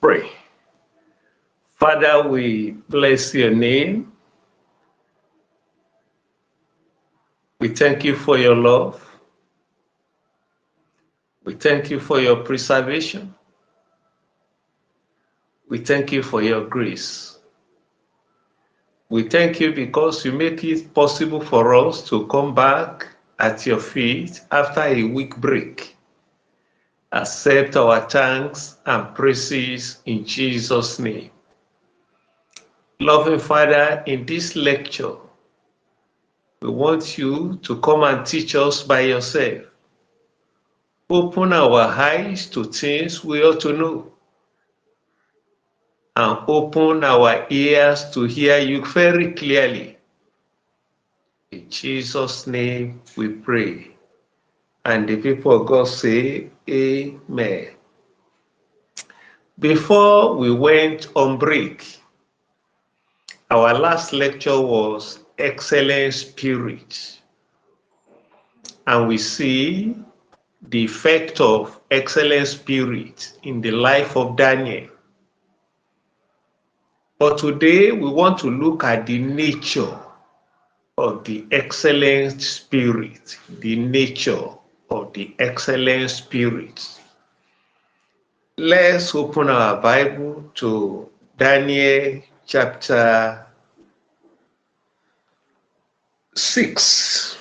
Pray. Father, we bless your name. We thank you for your love. We thank you for your preservation. We thank you for your grace. We thank you because you make it possible for us to come back at your feet after a week break. Accept our thanks and praises in Jesus' name. Loving Father, in this lecture, we want you to come and teach us by yourself. Open our eyes to things we ought to know, and open our ears to hear you very clearly. In Jesus' name we pray. And the people of God say, Amen. Before we went on break, our last lecture was Excellent Spirit. And we see the effect of excellent spirit in the life of Daniel. But today we want to look at the nature of the excellent spirit, the nature of the excellent spirit. Let's open our Bible to Daniel chapter 6.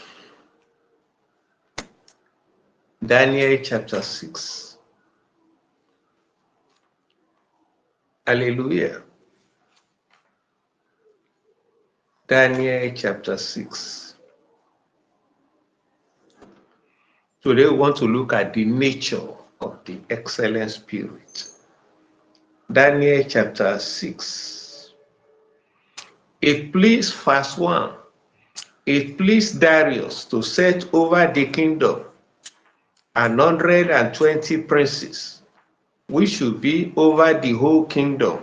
Daniel chapter 6. Hallelujah. Daniel chapter 6. Today we want to look at the nature of the excellent spirit. Daniel chapter 6. It pleased, verse 1. It pleased Darius to set over the kingdom 120 princes, which should be over the whole kingdom,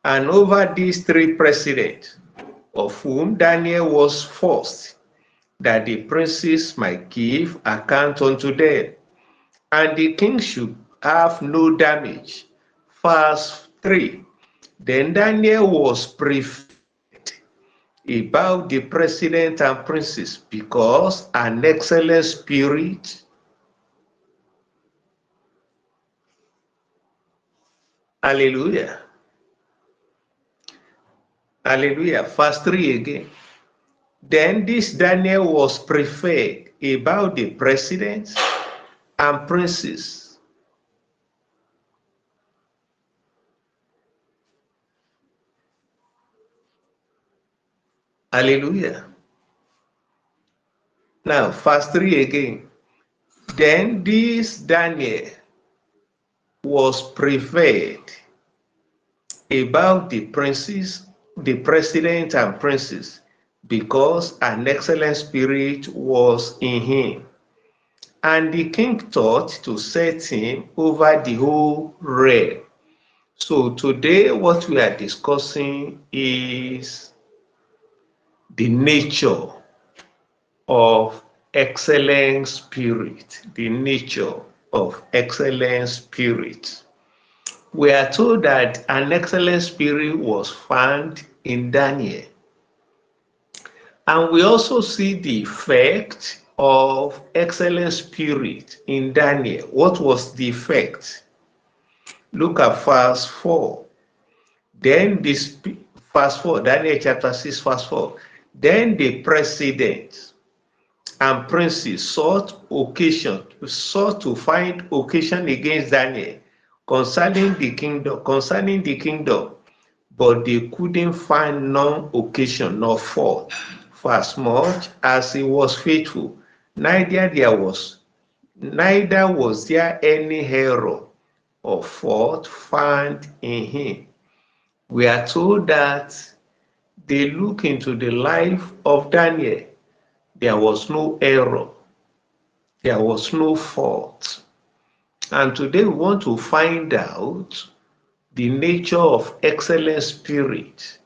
and over these 3 presidents, of whom Daniel was first, that the princes might give account unto them, and the king should have no damage. Verse 3. Then Daniel was prefect about the president and princes, because an excellent spirit. Hallelujah. Hallelujah. Verse 3 again. Then this Daniel was prefect about the presidents and princes. Hallelujah. Now, verse 3 again. Then this Daniel was prefect about the princes, the president and princes, because an excellent spirit was in him. And the king thought to set him over the whole realm. So today what we are discussing is the nature of excellent spirit. The nature of excellent spirit. We are told that an excellent spirit was found in Daniel. And we also see the effect of excellent spirit in Daniel. What was the effect? Look at verse 4. Then this verse 4, Daniel chapter 6, verse 4. Then the president and princes sought to find occasion against Daniel concerning the kingdom, but they couldn't find no occasion nor fault, for as much as he was faithful, neither was there any error or fault found in him. We are told that they look into the life of Daniel. There was no error. There was no fault. And today we want to find out the nature of excellent spirit.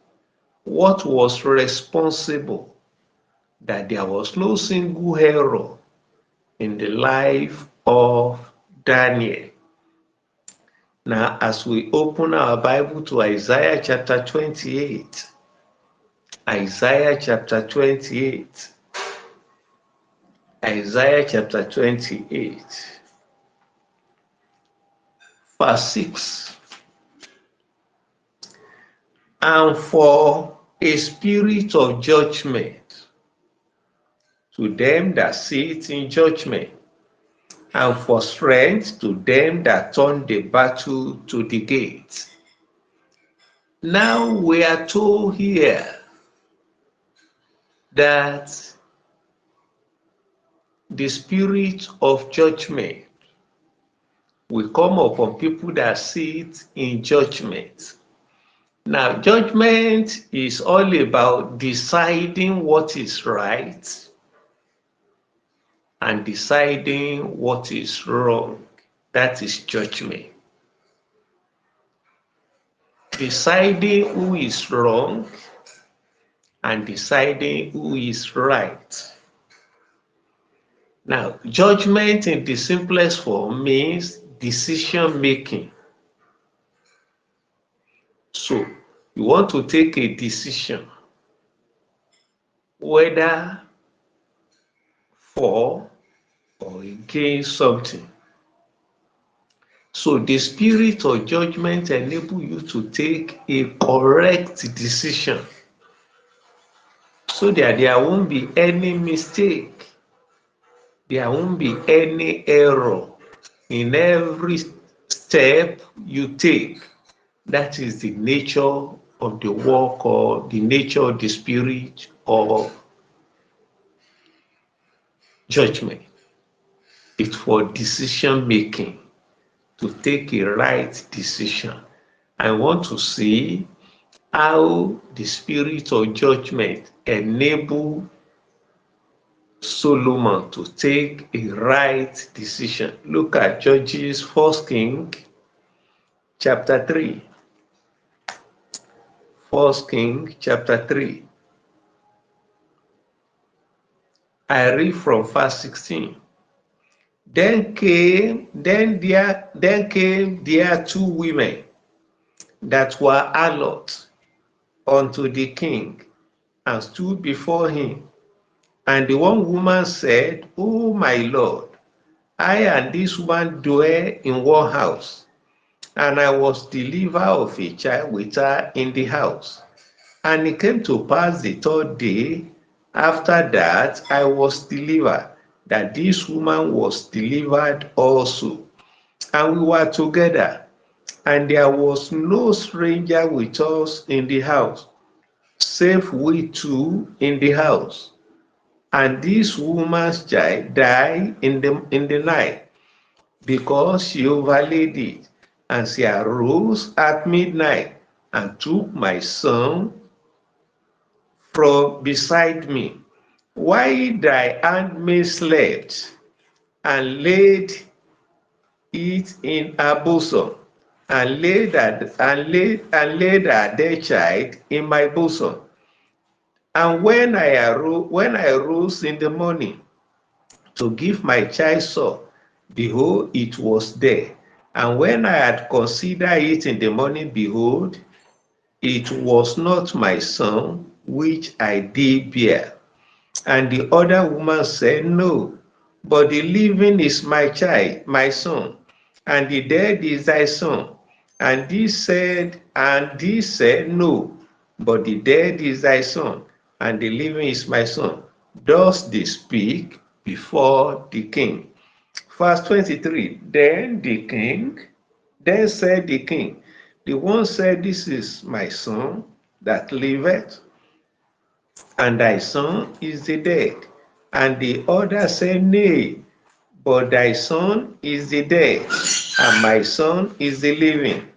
What was responsible that there was no single error in the life of Daniel. Now, as we open our Bible to Isaiah chapter 28, Isaiah chapter 28, Isaiah chapter 28, verse 6. And for a spirit of judgment to them that sit in judgment, and for strength to them that turn the battle to the gate. Now we are told here that the spirit of judgment will come upon people that sit in judgment. Now, judgment is all about deciding what is right and deciding what is wrong. That is judgment. Deciding who is wrong and deciding who is right. Now, judgment in the simplest form means decision making. So, you want to take a decision whether for or against something. So the spirit of judgment enables you to take a correct decision so that there won't be any mistake, there won't be any error in every step you take. That is the nature of the work or the nature of the spirit of judgment. It's for decision making, to take a right decision. I want to see how the spirit of judgment enabled Solomon to take a right decision. Look at Judges 1 King chapter 3. 1 King chapter 3. I read from verse 16. Then came there two women that were harlots unto the king, and stood before him. And the one woman said, O my Lord, I and this woman dwell in one house, and I was delivered of a child with her in the house. And it came to pass the third day after that I was delivered, that this woman was delivered also. And we were together, and there was no stranger with us in the house, save we two in the house. And this woman's child died in the night, because she overlaid it. And she arose at midnight and took my son from beside me, while thy handmaid slept, and laid it in her bosom, and laid her dead child in my bosom. And when I arose in the morning to give my child suck, behold, it was there. And when I had considered it in the morning, behold, it was not my son which I did bear. And the other woman said, No, but the living is my child, my son, and the dead is thy son. And this said, No, but the dead is thy son, and the living is my son. Thus they speak before the king. Verse 23, then said the king, the one said, This is my son that liveth, and thy son is the dead. And the other said, Nay, but thy son is the dead, and my son is the living.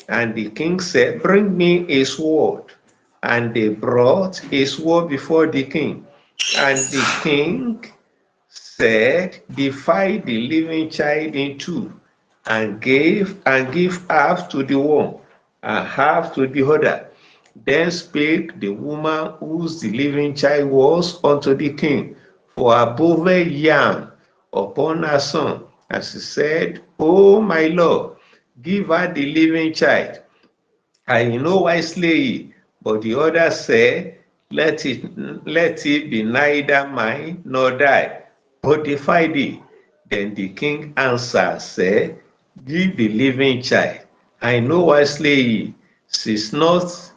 And the king said, Bring me a sword. And they brought a sword before the king. And the king said, Divide the living child in two, and give half to the one, and half to the other. Then spake the woman whose the living child was unto the king, for her bovine yarn upon her son. And she said, O my lord, give her the living child. And you know why slay ye? But the other said, let it be neither mine nor thy, but defy thee. Then the king answered, said, give the living child. I know why slay ye. She is the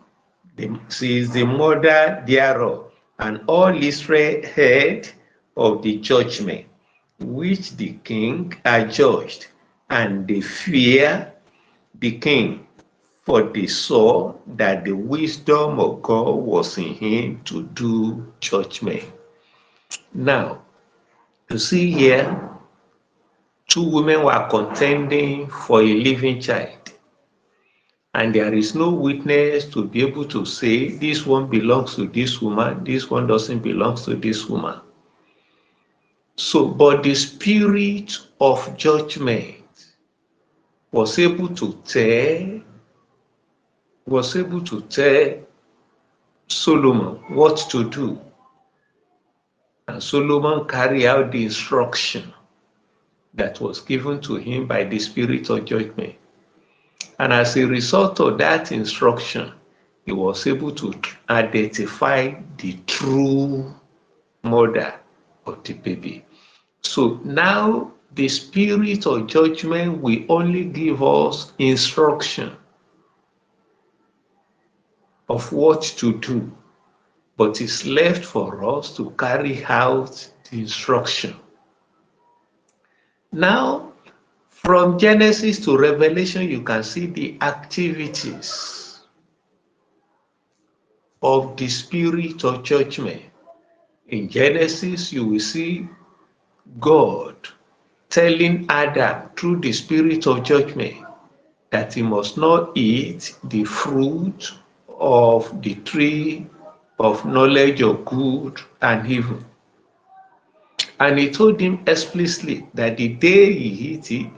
mother thereof. And all Israel heard of the judgment which the king adjudged, and they fear the king, for they saw that the wisdom of God was in him to do judgment. Now, you see here, two women were contending for a living child, and there is no witness to be able to say this one belongs to this woman, this one doesn't belong to this woman. So, but the spirit of judgment was able to tell Solomon what to do. And Solomon carried out the instruction that was given to him by the spirit of judgment. And as a result of that instruction, he was able to identify the true mother of the baby. So now the spirit of judgment will only give us instruction of what to do, but it's left for us to carry out the instruction. Now, from Genesis to Revelation, you can see the activities of the spirit of judgment. In Genesis, you will see God telling Adam through the spirit of judgment that he must not eat the fruit of the tree of knowledge of good and evil. And he told him explicitly that the day he eat it,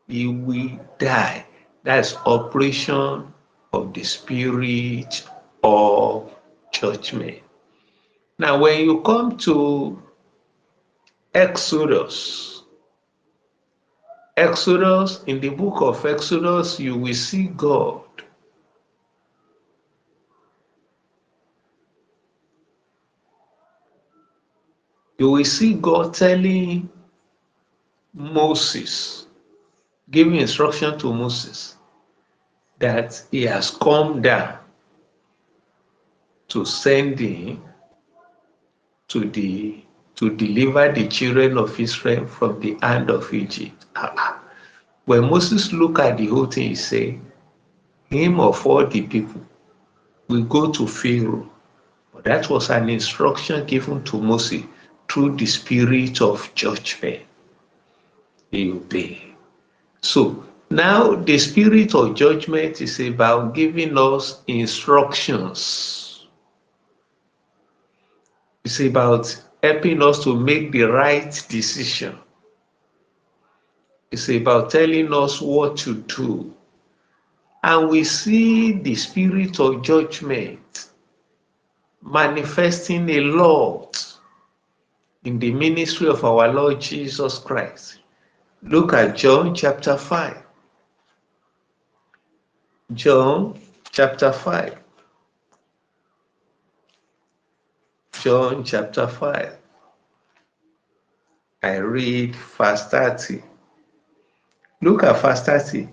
he will die. That's operation of the spirit of judgment. Now, when you come to Exodus, in the book of Exodus, you will see God telling Moses, giving instruction to Moses that he has come down to send him to deliver the children of Israel from the hand of Egypt. When Moses looked at the whole thing, he said, him of all the people will go to Pharaoh. But that was an instruction given to Moses through the spirit of judgment. He obeyed. So now the spirit of judgment is about giving us instructions. It's about helping us to make the right decision. It's about telling us what to do. And we see the spirit of judgment manifesting a lot in the ministry of our Lord Jesus Christ. Look at John chapter 5. John chapter 5. John chapter 5. I read verse 30. Look at verse 30.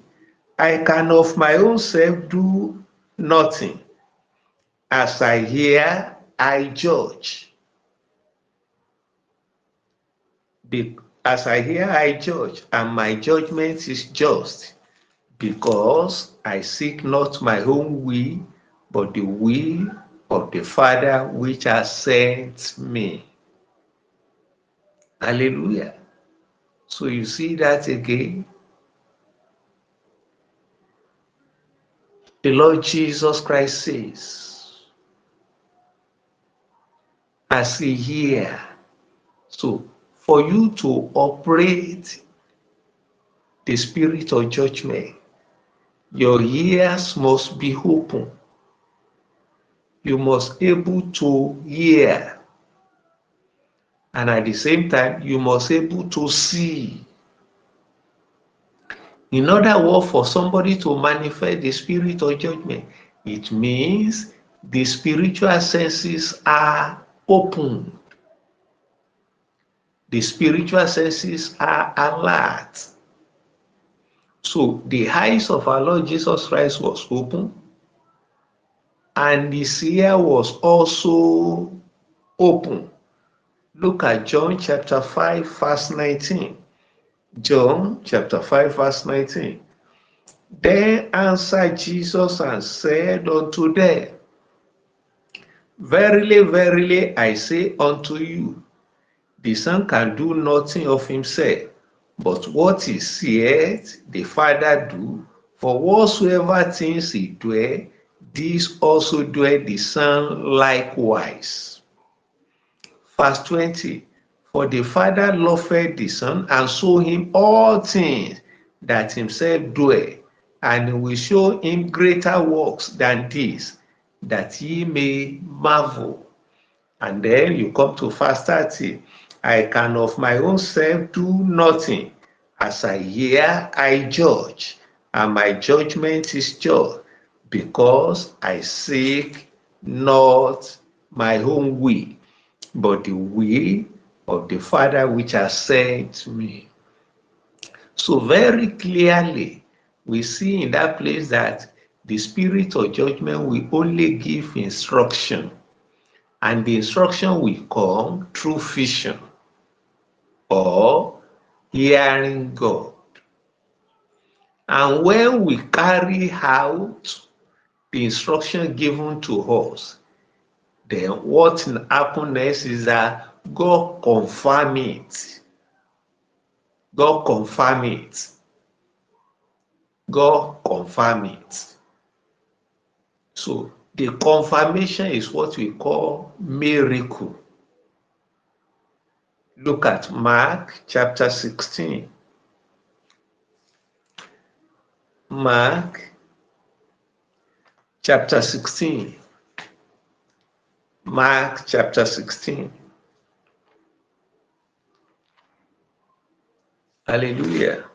I can of my own self do nothing. As I hear, I judge. As I hear, I judge, and my judgment is just, because I seek not my own will, but the will of the Father which has sent me. Hallelujah. So you see that again. The Lord Jesus Christ says, as he hear. So for you to operate the spirit of judgment, your ears must be open. You must be able to hear. And at the same time, you must be able to see. In other words, for somebody to manifest the spirit of judgment, it means the spiritual senses are open. The spiritual senses are alert. So the eyes of our Lord Jesus Christ was open, and his ear was also open. Look at John chapter 5, verse 19. John chapter 5, verse 19. Then answered Jesus and said unto them, Verily, verily, I say unto you, the Son can do nothing of himself, but what he seeth the Father do, for whatsoever things he doeth, these also doeth the Son likewise. Verse 20, for the Father loveth the Son, and show him all things that himself doeth, and he will show him greater works than these, that ye may marvel. And then you come to verse 30, I can of my own self do nothing. As I hear, I judge, and my judgment is just, because I seek not my own will, but the will of the Father which has sent me. So very clearly, we see in that place that the spirit of judgment will only give instruction, and the instruction will come through vision or hearing God. And when we carry out the instruction given to us, then what happens next is that God confirm it. God confirm it. God confirm it. So the confirmation is what we call miracle. Look at Mark chapter 16. Mark chapter 16. Mark chapter 16. Hallelujah.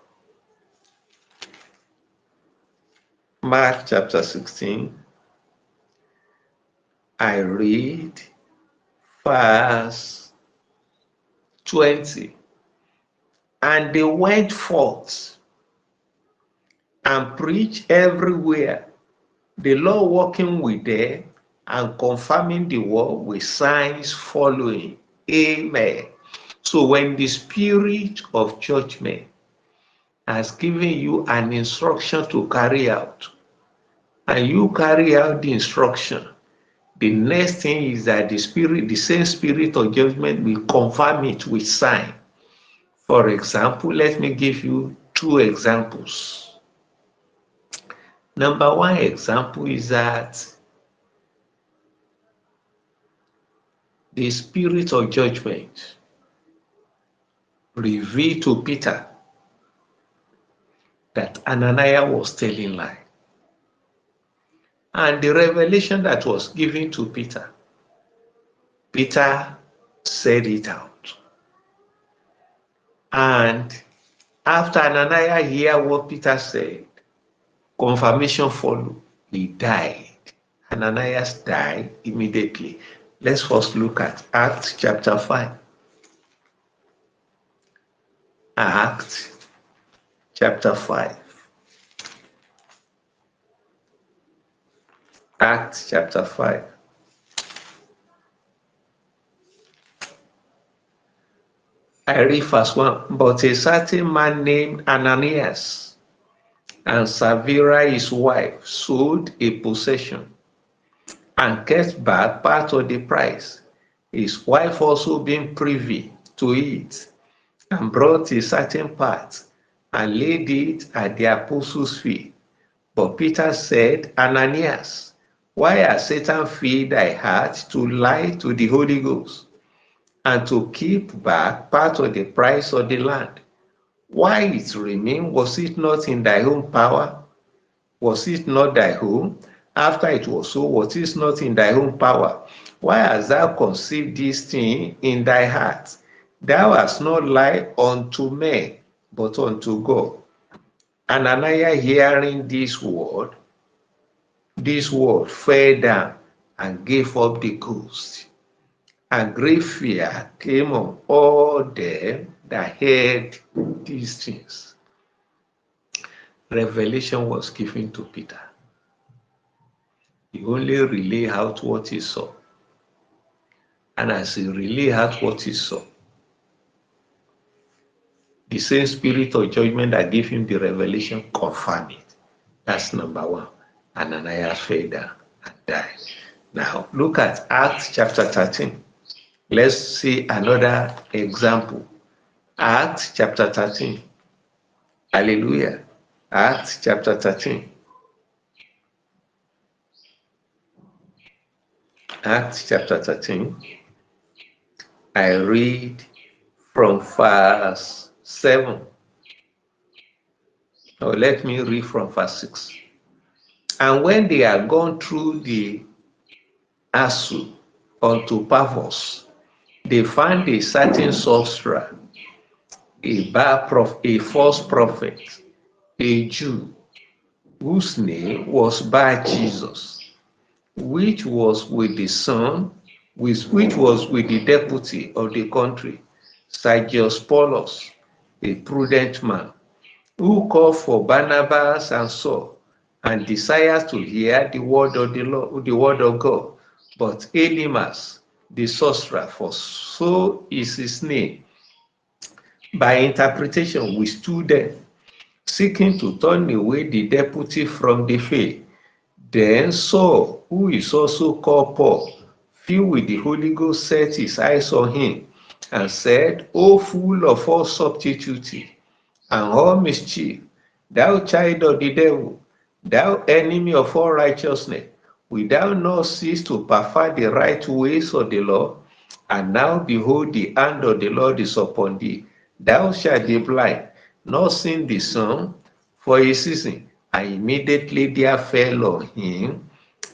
Mark chapter 16. I read verse 20. And they went forth and preached everywhere, the Lord working with them and confirming the word with signs following. Amen. So when the spirit of judgment has given you an instruction to carry out, and you carry out the instruction, the next thing is that the same spirit of judgment will confirm it with sign. For example, let me give you two examples. Number one example is that the spirit of judgment revealed to Peter that Ananias was telling lies. And the revelation that was given to Peter, Peter said it out. And after Ananias heard what Peter said, confirmation followed. He died. Ananias died immediately. Let's first look at Acts chapter 5. Acts chapter 5. Acts chapter 5. I read verse 1. But a certain man named Ananias and Sapphira his wife sold a possession and kept back part of the price, his wife also being privy to it, and brought a certain part and laid it at the apostles' feet. But Peter said, Ananias, why has Satan filled thy heart to lie to the Holy Ghost and to keep back part of the price of the land? Why it remained? Was it not in thy own power? Was it not thy own? After it was so, was it not in thy own power? Why hast thou conceived this thing in thy heart? Thou hast not lied unto men, but unto God. Ananias, hearing this word fell down and gave up the ghost. And great fear came on all them that heard these things. Revelation was given to Peter. He only relayed out what he saw. And as he relayed out what he saw, the same spirit of judgment that gave him the revelation confirmed it. That's number one. Ananias fell down and died. Now, look at Acts chapter 13. Let's see another example. Acts chapter 13. Hallelujah. Acts chapter 13. Acts chapter 13. I read from verse 7. Or let me read from verse 6. And when they are gone through the Asu unto Paphos, they found a certain sorcerer, a false prophet, a Jew, whose name was Bar Jesus, which was with the deputy of the country, Sergius Paulus, a prudent man, who called for Barnabas and Saul, and desires to hear the word of the Lord, the word of God. But Elymas, the sorcerer, for so is his name, by interpretation withstood them, seeking to turn away the deputy from the faith. Then Saul, who is also called Paul, filled with the Holy Ghost, set his eyes on him, and said, O full of all subtlety and all mischief, thou child of the devil, thou enemy of all righteousness, wilt thou not cease to pervert the right ways of the Lord? And now behold, the hand of the Lord is upon thee. Thou shalt be blind, not seeing the sun for a season. And immediately there fell on him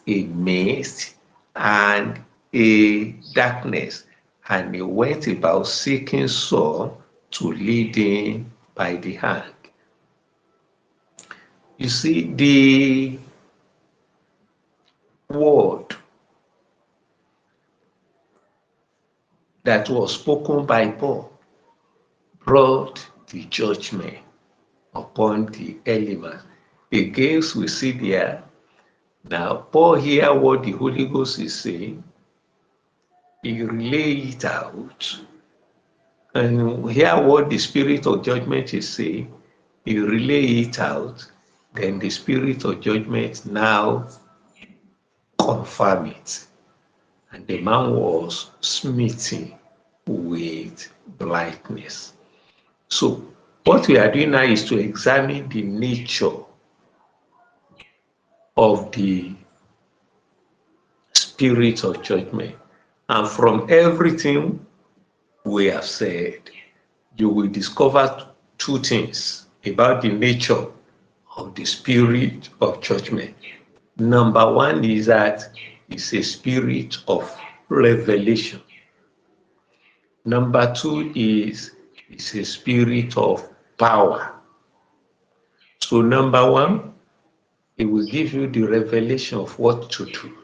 a mist and a darkness, and he went about seeking Saul to lead him by the hand. You see, the word that was spoken by Paul brought the judgment upon the elements. Again, we see there, now Paul hear what the Holy Ghost is saying, he relay it out, and hear what the spirit of judgment is saying, he relay it out, then the spirit of judgment now confirm it. And the man was smitten with blindness. So what we are doing now is to examine the nature of the spirit of judgment. And from everything we have said, you will discover two things about the nature of the spirit of judgment. Number one is that it's a spirit of revelation. Number two is it's a spirit of power. So number one, it will give you the revelation of what to do.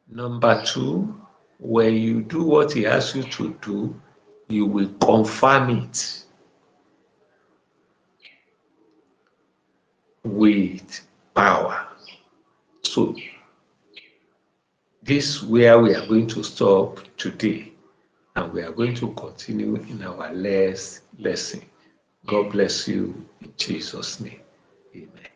Number two, when you do what he asks you to do, you will confirm it with power. So this is where we are going to stop today, and we are going to continue in our last lesson. God bless you in Jesus' name. Amen.